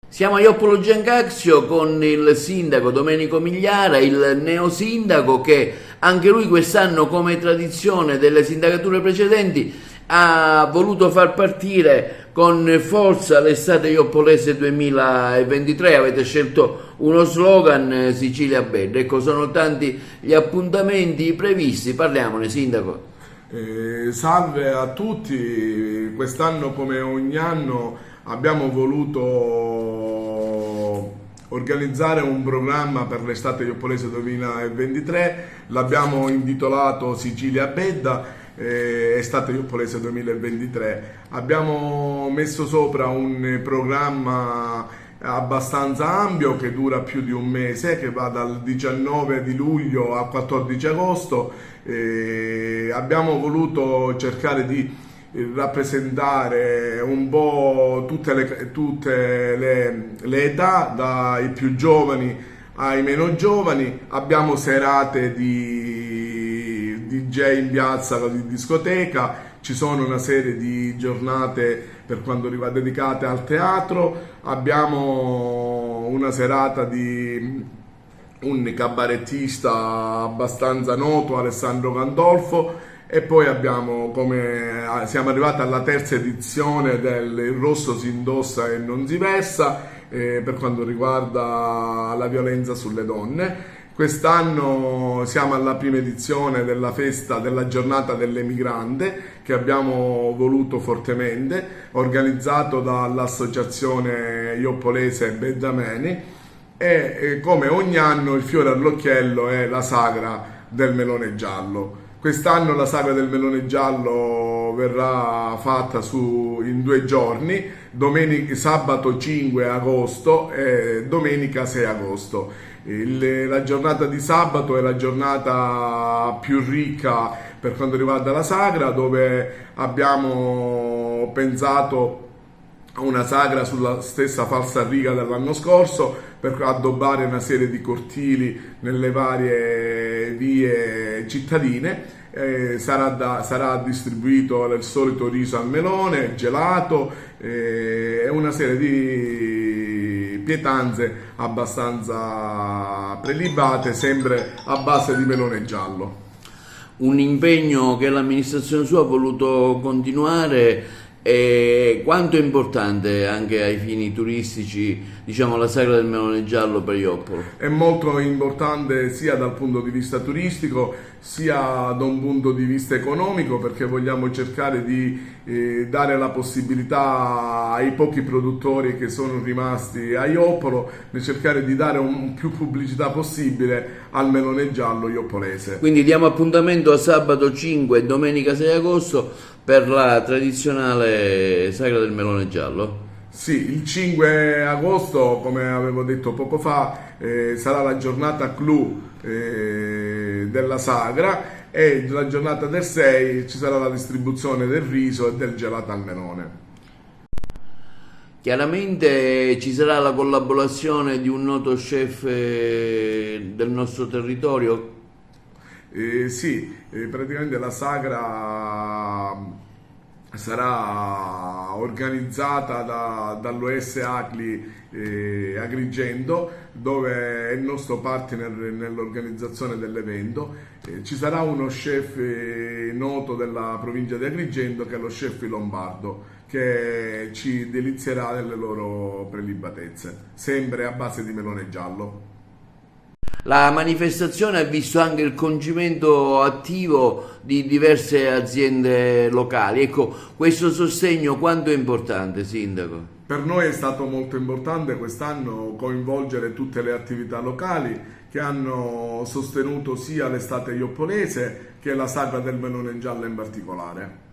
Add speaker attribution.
Speaker 1: Siamo a Ioppolo Giancazio con il sindaco Domenico Migliara, il neosindaco che anche lui quest'anno, come tradizione delle sindacature precedenti, ha voluto far partire con forza l'estate ioppolese 2023. Avete scelto uno slogan, Sicilia Bella. Ecco, sono tanti gli appuntamenti previsti, parliamone, sindaco.
Speaker 2: Salve a tutti, quest'anno come ogni anno abbiamo voluto organizzare un programma per l'estate ioppolese 2023, l'abbiamo intitolato Sicilia Bella, estate ioppolese 2023. Abbiamo messo sopra un programma abbastanza ampio che dura più di un mese, che va dal 19 di luglio al 14 agosto. Abbiamo voluto cercare di rappresentare un po' tutte le età, dai più giovani ai meno giovani. Abbiamo serate di DJ in piazza, di discoteca, ci sono una serie di giornate per quanto riguarda dedicate al teatro, abbiamo una serata di un cabarettista abbastanza noto, Alessandro Gandolfo, e poi siamo arrivati alla terza edizione del Il rosso si indossa e non si versa, per quanto riguarda la violenza sulle donne. Quest'anno siamo alla prima edizione della festa della giornata dell'emigrante che abbiamo voluto fortemente, organizzato dall'associazione ioppolese Bendameni, e come ogni anno il fiore all'occhiello è la sagra del melone giallo. Quest'anno la sagra del melone giallo verrà fatta in 2 giorni, sabato 5 agosto e domenica 6 agosto. La giornata di sabato è la giornata più ricca per quanto riguarda la sagra, dove abbiamo pensato a una sagra sulla stessa falsariga dell'anno scorso per addobbare una serie di cortili nelle varie vie cittadine. Sarà distribuito il solito riso al melone, gelato e una serie di pietanze abbastanza prelibate, sempre a base di melone giallo.
Speaker 1: Un impegno che l'amministrazione sua ha voluto continuare. E quanto è importante anche ai fini turistici, diciamo, la sagra del melone giallo per Ioppolo?
Speaker 2: È molto importante sia dal punto di vista turistico sia da un punto di vista economico, perché vogliamo cercare di dare la possibilità ai pochi produttori che sono rimasti a Ioppolo di cercare di dare più pubblicità possibile al melone giallo ioppolese.
Speaker 1: Quindi diamo appuntamento a sabato 5 e domenica 6 agosto per la tradizionale sagra del melone giallo?
Speaker 2: Sì, il 5 agosto, come avevo detto poco fa, sarà la giornata clou della sagra, e la giornata del 6 ci sarà la distribuzione del riso e del gelato al melone.
Speaker 1: Chiaramente ci sarà la collaborazione di un noto chef del nostro territorio.
Speaker 2: Sì, praticamente la sagra sarà organizzata dall'OS ACLI Agrigento, dove è il nostro partner nell'organizzazione dell'evento. Ci sarà uno chef noto della provincia di Agrigento, che è lo chef Lombardo, che ci delizierà delle loro prelibatezze, sempre a base di melone giallo.
Speaker 1: La manifestazione ha visto anche il coinvolgimento attivo di diverse aziende locali. Ecco, questo sostegno quanto è importante, sindaco?
Speaker 2: Per noi è stato molto importante quest'anno coinvolgere tutte le attività locali che hanno sostenuto sia l'estate ioppolese che la sagra del melone giallo in particolare.